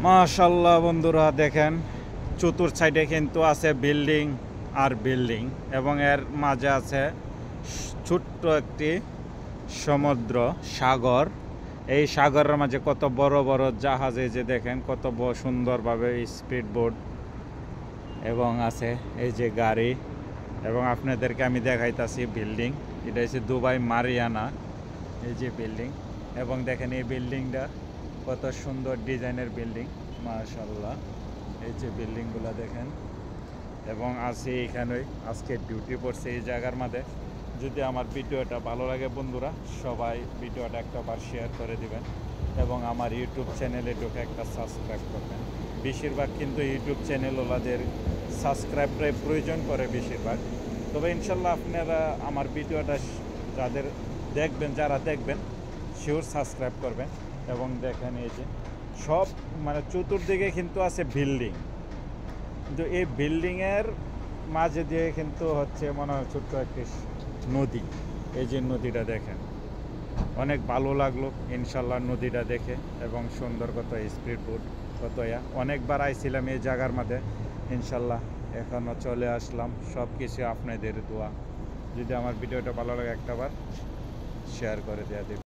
মাশাআল্লাহ বন্ধুরা দেখেন চতুর সাইডে কিন্তু আছে বিল্ডিং আর বিল্ডিং এবং এর মাঝে আছে ছোট্ট একটি সমুদ্র সাগর। এই সাগরের মাঝে কত বড় বড় জাহাজ, এই যে দেখেন কত সুন্দরভাবে স্পিড বোট এবং আছে এই যে গাড়ি। এবং আপনাদেরকে আমি দেখাইতাছি বিল্ডিং, এটা হচ্ছে দুবাই মারিয়ানা। এই যে বিল্ডিং, এবং দেখেন এই বিল্ডিংটা কত সুন্দর ডিজাইনের বিল্ডিং মাশাআল্লাহ। এই যে বিল্ডিংগুলো দেখেন, এবং আছে এখানে আজকে ডিউটি পড়ছে এই জায়গার মধ্যে। যদি আমার ভিডিওটা ভালো লাগে বন্ধুরা, সবাই ভিডিওটা একটাবার শেয়ার করে দিবেন এবং আমার ইউটিউব চ্যানেলে ঢুকে একটা সাবস্ক্রাইব করবেন। বেশিরভাগ কিন্তু ইউটিউব চ্যানেল ওলাদের সাবস্ক্রাইবটাই প্রয়োজন করে বেশিরভাগ। তবে ইনশাল্লাহ আপনারা আমার ভিডিওটা যারা দেখবেন শিওর সাবস্ক্রাইব করবেন। এবং দেখেন এই যে সব মানে চতুর্দিকে কিন্তু আছে বিল্ডিং, কিন্তু এই বিল্ডিংয়ের মাঝে দিয়ে কিন্তু হচ্ছে মনে হয় ছোট্ট একটি নদী। এই যে নদীটা দেখেন, অনেক ভালো লাগলো ইনশাল্লাহ নদীটা দেখে, এবং সুন্দর কত স্পিড বোট কত অনেকবার আইছিলাম এই জায়গার মধ্যে ইনশাল্লাহ, এখনও চলে আসলাম। সব কিছু আপনাদের দোয়া। যদি আমার ভিডিওটা ভালো লাগে একটাবার শেয়ার করে দেওয়া দেবে।